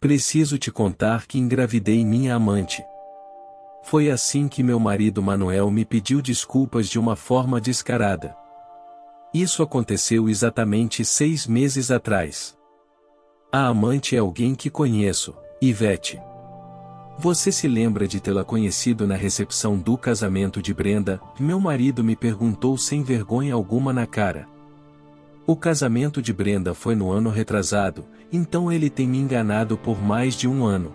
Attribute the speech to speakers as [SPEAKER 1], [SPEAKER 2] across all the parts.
[SPEAKER 1] Preciso te contar que engravidei minha amante. Foi assim que meu marido Manuel me pediu desculpas de uma forma descarada. Isso aconteceu exatamente 6 meses atrás. A amante é alguém que conheço, Ivete. Você se lembra de tê-la conhecido na recepção do casamento de Brenda? Meu marido me perguntou sem vergonha alguma na cara. O casamento de Brenda foi no ano retrasado, então ele tem me enganado por mais de um ano.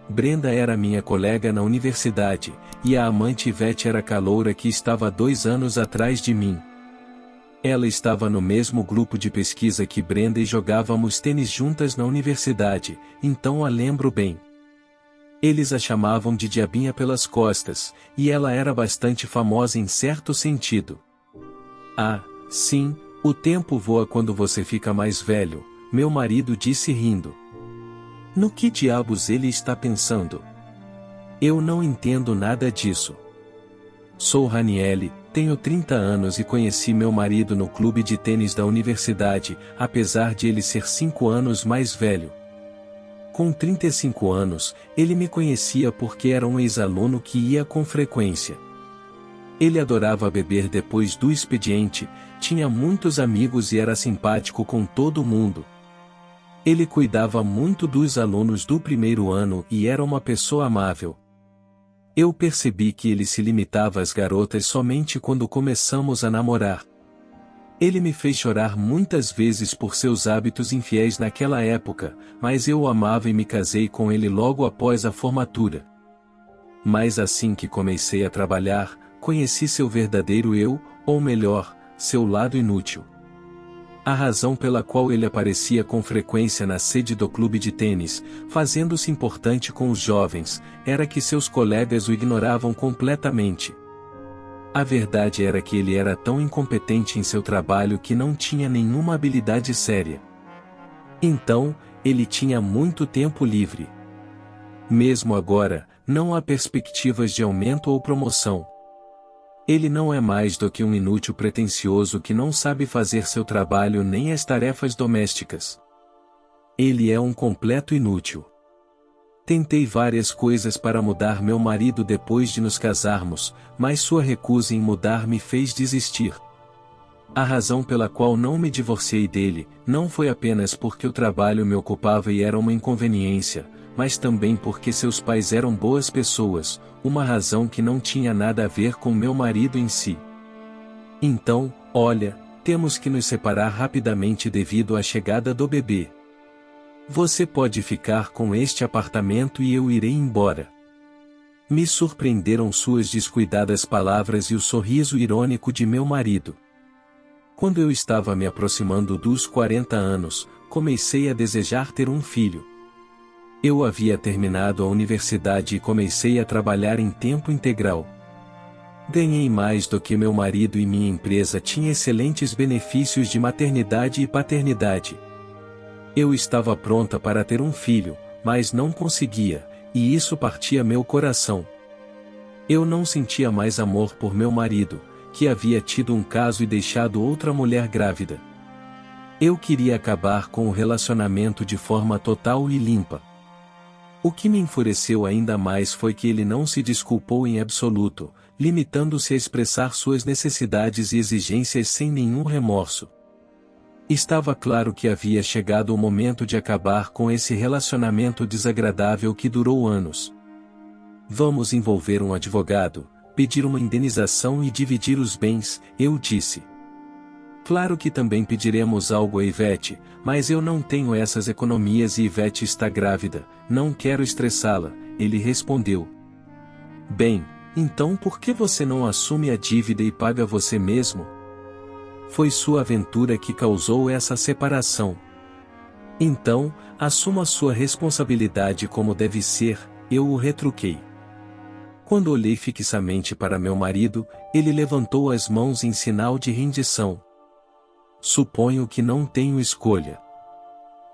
[SPEAKER 1] Brenda era minha colega na universidade, e a amante Ivete era a caloura que estava 2 anos atrás de mim. Ela estava no mesmo grupo de pesquisa que Brenda e jogávamos tênis juntas na universidade, então a lembro bem. Eles a chamavam de Diabinha pelas costas, e ela era bastante famosa em certo sentido. Ah, sim, o tempo voa quando você fica mais velho, meu marido disse rindo. No que diabos ele está pensando? Eu não entendo nada disso. Sou Raniele, tenho 30 anos e conheci meu marido no clube de tênis da universidade, apesar de ele ser 5 anos mais velho. Com 35 anos, ele me conhecia porque era um ex-aluno que ia com frequência. Ele adorava beber depois do expediente, tinha muitos amigos e era simpático com todo mundo. Ele cuidava muito dos alunos do primeiro ano e era uma pessoa amável. Eu percebi que ele se limitava às garotas somente quando começamos a namorar. Ele me fez chorar muitas vezes por seus hábitos infiéis naquela época, mas eu o amava e me casei com ele logo após a formatura. Mas assim que comecei a trabalhar, conheci seu verdadeiro eu, ou melhor, seu lado inútil. A razão pela qual ele aparecia com frequência na sede do clube de tênis, fazendo-se importante com os jovens, era que seus colegas o ignoravam completamente. A verdade era que ele era tão incompetente em seu trabalho que não tinha nenhuma habilidade séria. Então, ele tinha muito tempo livre. Mesmo agora, não há perspectivas de aumento ou promoção. Ele não é mais do que um inútil pretensioso que não sabe fazer seu trabalho nem as tarefas domésticas. Ele é um completo inútil. Tentei várias coisas para mudar meu marido depois de nos casarmos, mas sua recusa em mudar me fez desistir. A razão pela qual não me divorciei dele, não foi apenas porque o trabalho me ocupava e era uma inconveniência, mas também porque seus pais eram boas pessoas, uma razão que não tinha nada a ver com meu marido em si. Então, olha, temos que nos separar rapidamente devido à chegada do bebê. Você pode ficar com este apartamento e eu irei embora. Me surpreenderam suas descuidadas palavras e o sorriso irônico de meu marido. Quando eu estava me aproximando dos 40 anos, comecei a desejar ter um filho. Eu havia terminado a universidade e comecei a trabalhar em tempo integral. Ganhei mais do que meu marido e minha empresa tinha excelentes benefícios de maternidade e paternidade. Eu estava pronta para ter um filho, mas não conseguia, e isso partia meu coração. Eu não sentia mais amor por meu marido, que havia tido um caso e deixado outra mulher grávida. Eu queria acabar com o relacionamento de forma total e limpa. O que me enfureceu ainda mais foi que ele não se desculpou em absoluto, limitando-se a expressar suas necessidades e exigências sem nenhum remorso. Estava claro que havia chegado o momento de acabar com esse relacionamento desagradável que durou anos. Vamos envolver um advogado, pedir uma indenização e dividir os bens, eu disse. Claro que também pediremos algo a Ivete, mas eu não tenho essas economias e Ivete está grávida, não quero estressá-la, ele respondeu. Bem, então por que você não assume a dívida e paga você mesmo? Foi sua aventura que causou essa separação. Então, assuma sua responsabilidade como deve ser, eu o retruquei. Quando olhei fixamente para meu marido, ele levantou as mãos em sinal de rendição. Suponho que não tenho escolha.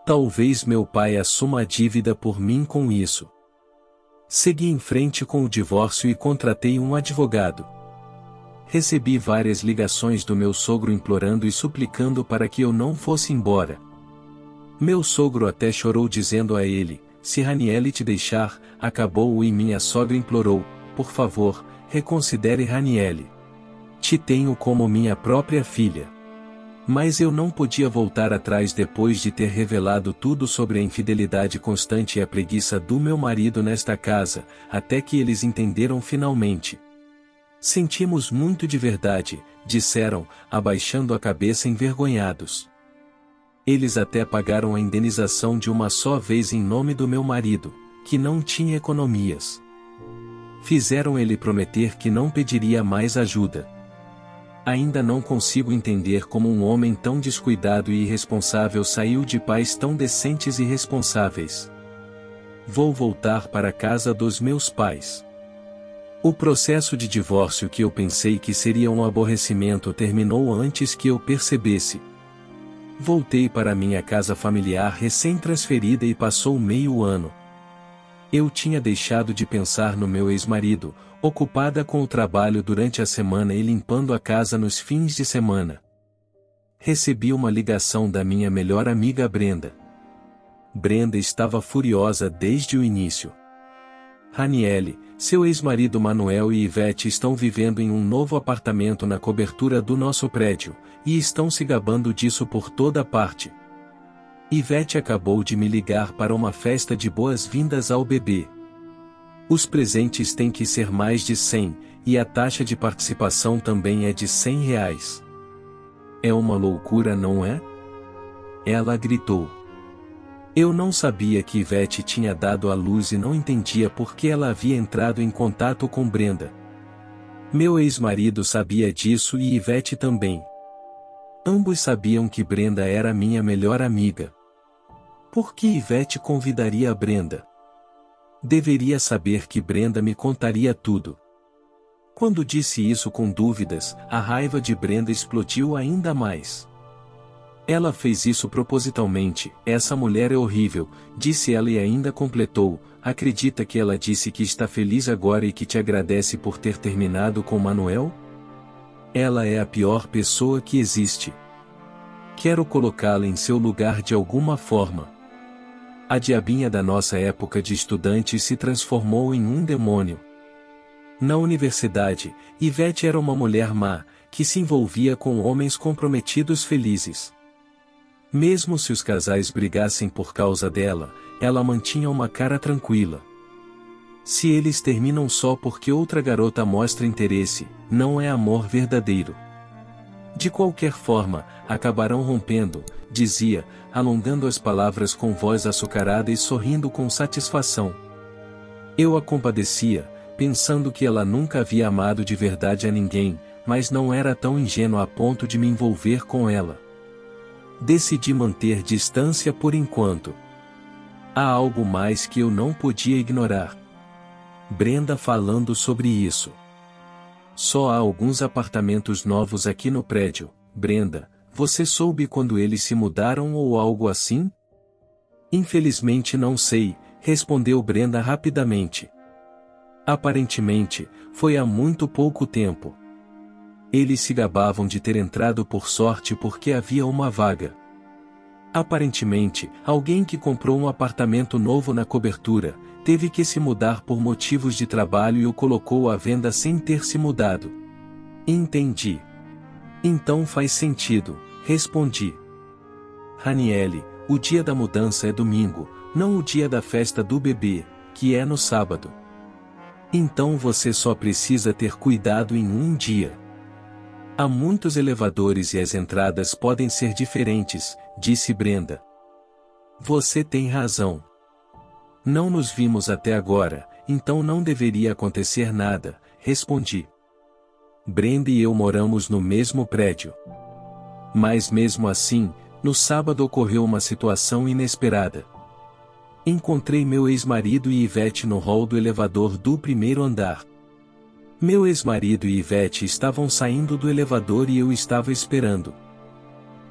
[SPEAKER 1] Talvez meu pai assuma a dívida por mim com isso. Segui em frente com o divórcio e contratei um advogado. Recebi várias ligações do meu sogro implorando e suplicando para que eu não fosse embora. Meu sogro até chorou dizendo a ele, se Raniele te deixar, acabou e minha sogra implorou, por favor, reconsidere Raniele. Te tenho como minha própria filha. Mas eu não podia voltar atrás depois de ter revelado tudo sobre a infidelidade constante e a preguiça do meu marido nesta casa, até que eles entenderam finalmente. Sentimos muito de verdade, disseram, abaixando a cabeça envergonhados. Eles até pagaram a indenização de uma só vez em nome do meu marido, que não tinha economias. Fizeram ele prometer que não pediria mais ajuda. Ainda não consigo entender como um homem tão descuidado e irresponsável saiu de pais tão decentes e responsáveis. Vou voltar para a casa dos meus pais. O processo de divórcio que eu pensei que seria um aborrecimento terminou antes que eu percebesse. Voltei para minha casa familiar recém-transferida e passou meio ano. Eu tinha deixado de pensar no meu ex-marido, ocupada com o trabalho durante a semana e limpando a casa nos fins de semana. Recebi uma ligação da minha melhor amiga Brenda. Brenda estava furiosa desde o início. Raniele, seu ex-marido Manuel e Ivete estão vivendo em um novo apartamento na cobertura do nosso prédio, e estão se gabando disso por toda parte. Ivete acabou de me ligar para uma festa de boas-vindas ao bebê. Os presentes têm que ser mais de 100, e a taxa de participação também é de R$ 100. É uma loucura, não é? Ela gritou. Eu não sabia que Ivete tinha dado à luz e não entendia por que ela havia entrado em contato com Brenda. Meu ex-marido sabia disso e Ivete também. Ambos sabiam que Brenda era minha melhor amiga. Por que Ivete convidaria a Brenda? Deveria saber que Brenda me contaria tudo. Quando disse isso com dúvidas, a raiva de Brenda explodiu ainda mais. Ela fez isso propositalmente, essa mulher é horrível, disse ela e ainda completou, acredita que ela disse que está feliz agora e que te agradece por ter terminado com Manuel? Ela é a pior pessoa que existe. Quero colocá-la em seu lugar de alguma forma. A diabinha da nossa época de estudante se transformou em um demônio. Na universidade, Ivete era uma mulher má, que se envolvia com homens comprometidos felizes. Mesmo se os casais brigassem por causa dela, ela mantinha uma cara tranquila. Se eles terminam só porque outra garota mostra interesse, não é amor verdadeiro. De qualquer forma, acabarão rompendo, dizia, alongando as palavras com voz açucarada e sorrindo com satisfação. Eu a compadecia, pensando que ela nunca havia amado de verdade a ninguém, mas não era tão ingênua a ponto de me envolver com ela. Decidi manter distância por enquanto. Há algo mais que eu não podia ignorar. Brenda falando sobre isso. Só há alguns apartamentos novos aqui no prédio. Brenda, você soube quando eles se mudaram ou algo assim? Infelizmente não sei, respondeu Brenda rapidamente. Aparentemente, foi há muito pouco tempo. Eles se gabavam de ter entrado por sorte porque havia uma vaga. Aparentemente, alguém que comprou um apartamento novo na cobertura, teve que se mudar por motivos de trabalho e o colocou à venda sem ter se mudado. Entendi. Então faz sentido, respondi. Raniele, o dia da mudança é domingo, não o dia da festa do bebê, que é no sábado. Então você só precisa ter cuidado em um dia. Há muitos elevadores e as entradas podem ser diferentes, disse Brenda. Você tem razão. Não nos vimos até agora, então não deveria acontecer nada, respondi. Brenda e eu moramos no mesmo prédio. Mas mesmo assim, no sábado ocorreu uma situação inesperada. Encontrei meu ex-marido e Ivete no hall do elevador do primeiro andar. Meu ex-marido e Ivete estavam saindo do elevador e eu estava esperando.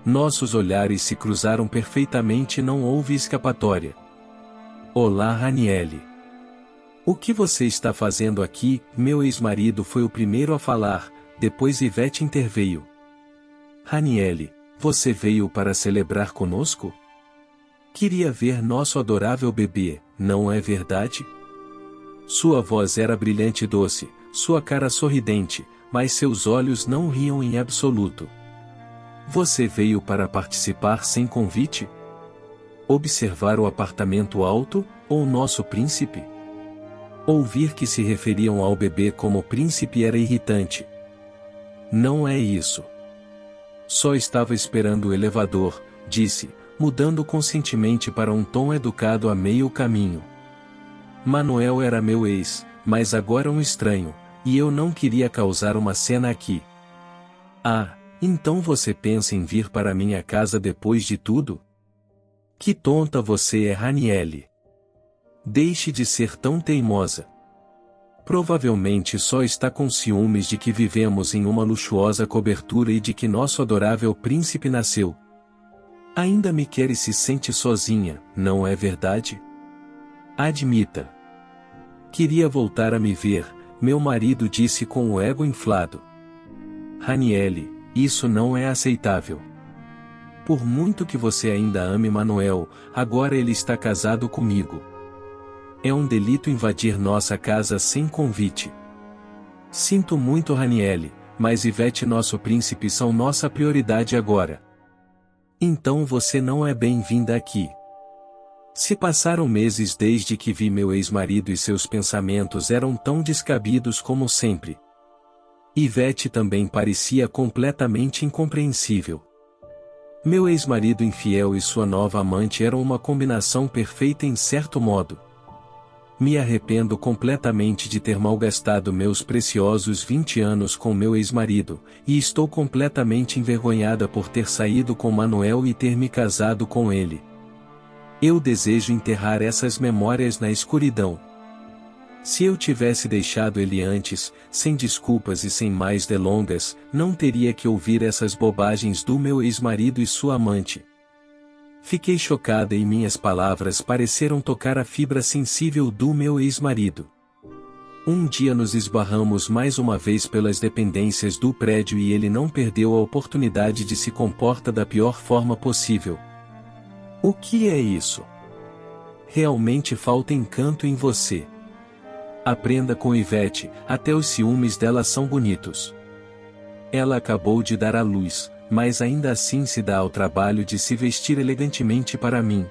[SPEAKER 1] Nossos olhares se cruzaram perfeitamente e não houve escapatória. Olá, Raniele. O que você está fazendo aqui? Meu ex-marido foi o primeiro a falar, depois Ivete interveio. Raniele, você veio para celebrar conosco? Queria ver nosso adorável bebê, não é verdade? Sua voz era brilhante e doce, sua cara sorridente, mas seus olhos não riam em absoluto. Você veio para participar sem convite? Observar o apartamento alto, ou nosso príncipe? Ouvir que se referiam ao bebê como príncipe era irritante. Não é isso. Só estava esperando o elevador, disse, mudando conscientemente para um tom educado a meio caminho. Manuel era meu ex, mas agora um estranho, e eu não queria causar uma cena aqui. Ah, então você pensa em vir para minha casa depois de tudo? Que tonta você é, Raniele. Deixe de ser tão teimosa. Provavelmente só está com ciúmes de que vivemos em uma luxuosa cobertura e de que nosso adorável príncipe nasceu. Ainda me quer e se sente sozinha, não é verdade? Admita. Queria voltar a me ver, meu marido disse com o ego inflado. Raniele, isso não é aceitável. Por muito que você ainda ame Manuel, agora ele está casado comigo. É um delito invadir nossa casa sem convite. Sinto muito, Raniele, mas Ivete e nosso príncipe são nossa prioridade agora. Então você não é bem-vinda aqui. Se passaram meses desde que vi meu ex-marido e seus pensamentos eram tão descabidos como sempre. Ivete também parecia completamente incompreensível. Meu ex-marido infiel e sua nova amante eram uma combinação perfeita em certo modo. Me arrependo completamente de ter malgastado meus preciosos 20 anos com meu ex-marido, e estou completamente envergonhada por ter saído com Manuel e ter me casado com ele. Eu desejo enterrar essas memórias na escuridão. Se eu tivesse deixado ele antes, sem desculpas e sem mais delongas, não teria que ouvir essas bobagens do meu ex-marido e sua amante. Fiquei chocada e minhas palavras pareceram tocar a fibra sensível do meu ex-marido. Um dia nos esbarramos mais uma vez pelas dependências do prédio e ele não perdeu a oportunidade de se comportar da pior forma possível. O que é isso? Realmente falta encanto em você. Aprenda com Ivete, até os ciúmes dela são bonitos. Ela acabou de dar à luz, mas ainda assim se dá ao trabalho de se vestir elegantemente para mim.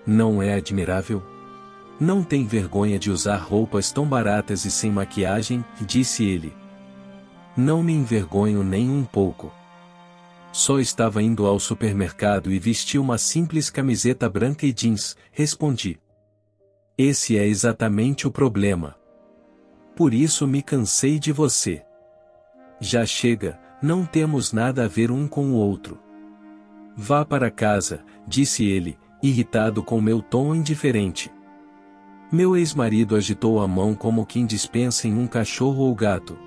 [SPEAKER 1] Não é admirável? Não tem vergonha de usar roupas tão baratas e sem maquiagem, disse ele. Não me envergonho nem um pouco. Só estava indo ao supermercado e vesti uma simples camiseta branca e jeans, respondi. Esse é exatamente o problema. Por isso me cansei de você. Já chega, não temos nada a ver um com o outro. Vá para casa, disse ele, irritado com meu tom indiferente. Meu ex-marido agitou a mão como quem dispensa em um cachorro ou gato.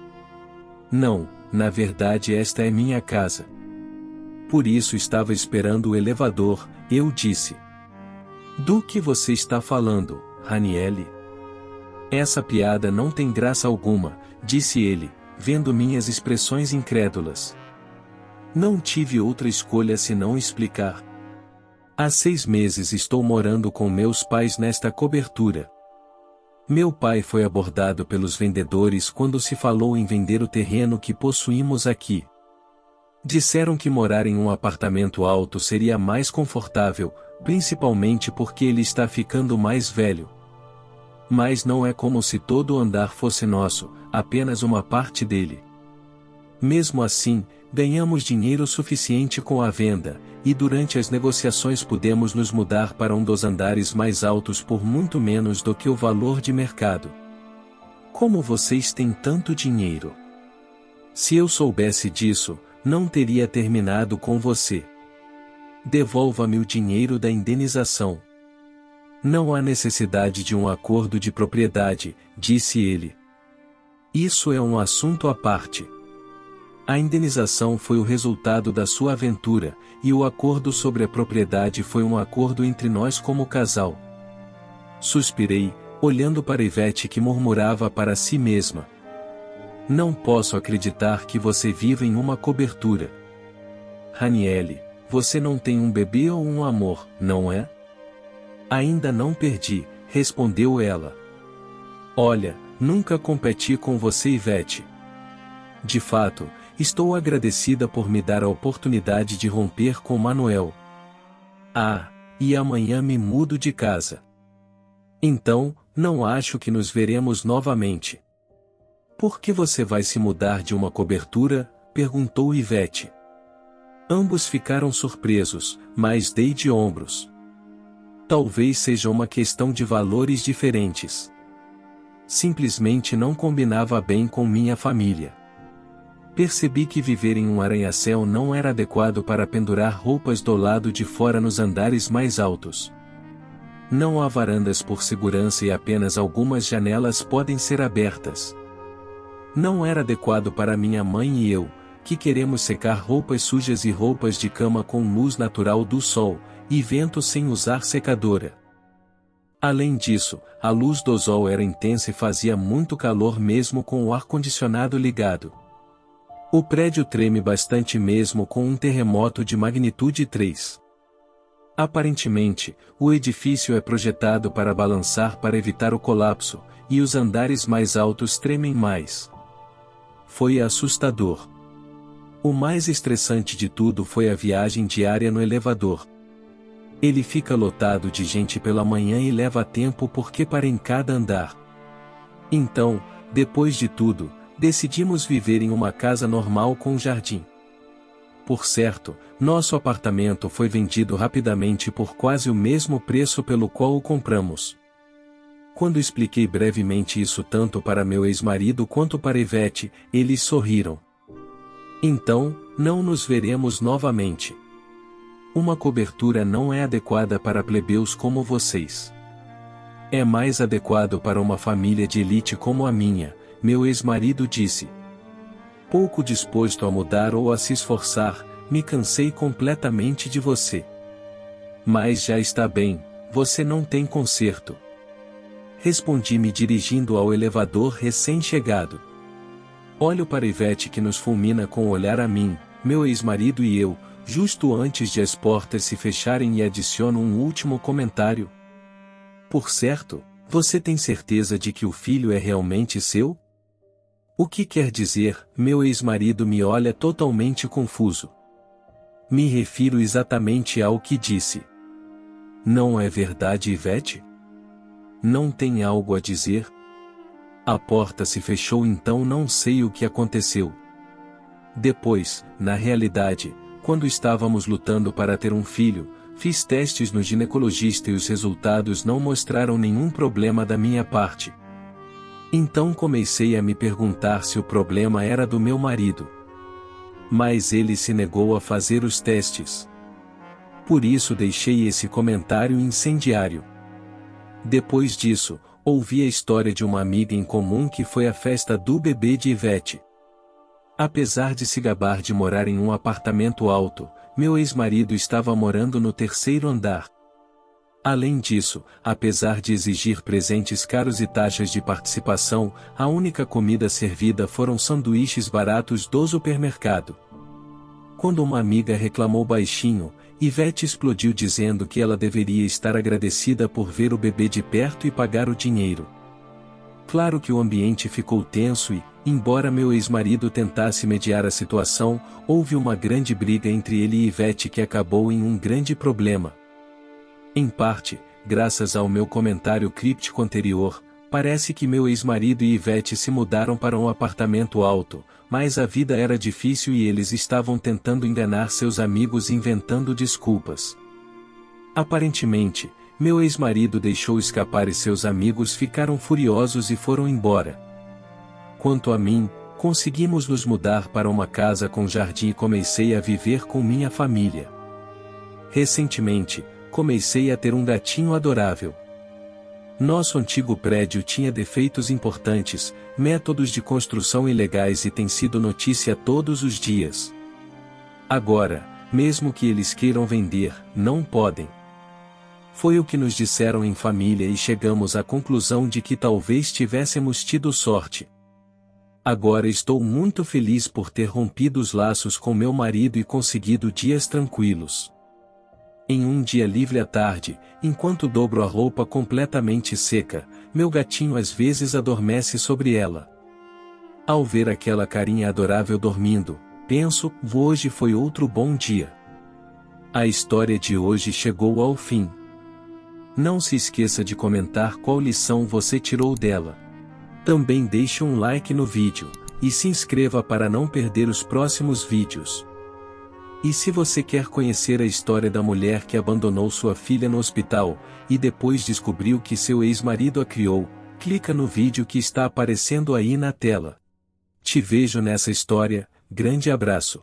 [SPEAKER 1] Não, na verdade esta é minha casa. Por isso estava esperando o elevador, eu disse. Do que você está falando, Raniele? Essa piada não tem graça alguma, disse ele, vendo minhas expressões incrédulas. Não tive outra escolha senão explicar. Há 6 meses estou morando com meus pais nesta cobertura. Meu pai foi abordado pelos vendedores quando se falou em vender o terreno que possuímos aqui. Disseram que morar em um apartamento alto seria mais confortável, principalmente porque ele está ficando mais velho. Mas não é como se todo o andar fosse nosso, apenas uma parte dele. Mesmo assim, ganhamos dinheiro suficiente com a venda, e durante as negociações pudemos nos mudar para um dos andares mais altos por muito menos do que o valor de mercado. Como vocês têm tanto dinheiro? Se eu soubesse disso, não teria terminado com você. Devolva-me o dinheiro da indenização. Não há necessidade de um acordo de propriedade, disse ele. Isso é um assunto à parte. A indenização foi o resultado da sua aventura, e o acordo sobre a propriedade foi um acordo entre nós como casal. Suspirei, olhando para Ivete que murmurava para si mesma. Não posso acreditar que você viva em uma cobertura. Raniele, você não tem um bebê ou um amor, não é? Ainda não perdi, respondeu ela. Olha, nunca competi com você, Ivete. De fato, estou agradecida por me dar a oportunidade de romper com Manuel. Ah, e amanhã me mudo de casa. Então, não acho que nos veremos novamente. Por que você vai se mudar de uma cobertura? Perguntou Ivete. Ambos ficaram surpresos, mas dei de ombros. Talvez seja uma questão de valores diferentes. Simplesmente não combinava bem com minha família. Percebi que viver em um arranha-céu não era adequado para pendurar roupas do lado de fora nos andares mais altos. Não há varandas por segurança e apenas algumas janelas podem ser abertas. Não era adequado para minha mãe e eu, que queremos secar roupas sujas e roupas de cama com luz natural do sol, e vento sem usar secadora. Além disso, a luz do sol era intensa e fazia muito calor mesmo com o ar-condicionado ligado. O prédio treme bastante mesmo com um terremoto de magnitude 3. Aparentemente, o edifício é projetado para balançar para evitar o colapso, e os andares mais altos tremem mais. Foi assustador. O mais estressante de tudo foi a viagem diária no elevador. Ele fica lotado de gente pela manhã e leva tempo porque para em cada andar. Então, depois de tudo, decidimos viver em uma casa normal com jardim. Por certo, nosso apartamento foi vendido rapidamente por quase o mesmo preço pelo qual o compramos. Quando expliquei brevemente isso tanto para meu ex-marido quanto para Ivete, eles sorriram. Então, não nos veremos novamente. Uma cobertura não é adequada para plebeus como vocês. É mais adequado para uma família de elite como a minha, meu ex-marido disse. Pouco disposto a mudar ou a se esforçar, me cansei completamente de você. Mas já está bem, você não tem conserto. Respondi me dirigindo ao elevador recém-chegado. Olho para Ivete que nos fulmina com o olhar a mim, meu ex-marido e eu, justo antes de as portas se fecharem e adiciono um último comentário. Por certo, você tem certeza de que o filho é realmente seu? O que quer dizer? Meu ex-marido me olha totalmente confuso. Me refiro exatamente ao que disse. Não é verdade, Ivete? Não tem algo a dizer? A porta se fechou, então não sei o que aconteceu. Depois, na realidade, quando estávamos lutando para ter um filho, fiz testes no ginecologista e os resultados não mostraram nenhum problema da minha parte. Então comecei a me perguntar se o problema era do meu marido. Mas ele se negou a fazer os testes. Por isso deixei esse comentário incendiário. Depois disso, ouvi a história de uma amiga em comum que foi à festa do bebê de Ivete. Apesar de se gabar de morar em um apartamento alto, meu ex-marido estava morando no 3º andar. Além disso, apesar de exigir presentes caros e taxas de participação, a única comida servida foram sanduíches baratos do supermercado. Quando uma amiga reclamou baixinho, Ivete explodiu dizendo que ela deveria estar agradecida por ver o bebê de perto e pagar o dinheiro. Claro que o ambiente ficou tenso e, embora meu ex-marido tentasse mediar a situação, houve uma grande briga entre ele e Ivete que acabou em um grande problema. Em parte, graças ao meu comentário críptico anterior, parece que meu ex-marido e Ivete se mudaram para um apartamento alto, mas a vida era difícil e eles estavam tentando enganar seus amigos inventando desculpas. Aparentemente, meu ex-marido deixou escapar e seus amigos ficaram furiosos e foram embora. Quanto a mim, conseguimos nos mudar para uma casa com jardim e comecei a viver com minha família. Recentemente, comecei a ter um gatinho adorável. Nosso antigo prédio tinha defeitos importantes, métodos de construção ilegais e tem sido notícia todos os dias. Agora, mesmo que eles queiram vender, não podem. Foi o que nos disseram em família e chegamos à conclusão de que talvez tivéssemos tido sorte. Agora estou muito feliz por ter rompido os laços com meu marido e conseguido dias tranquilos. Em um dia livre à tarde, enquanto dobro a roupa completamente seca, meu gatinho às vezes adormece sobre ela. Ao ver aquela carinha adorável dormindo, penso, hoje foi outro bom dia. A história de hoje chegou ao fim. Não se esqueça de comentar qual lição você tirou dela. Também deixe um like no vídeo, e se inscreva para não perder os próximos vídeos. E se você quer conhecer a história da mulher que abandonou sua filha no hospital, e depois descobriu que seu ex-marido a criou, clica no vídeo que está aparecendo aí na tela. Te vejo nessa história, grande abraço.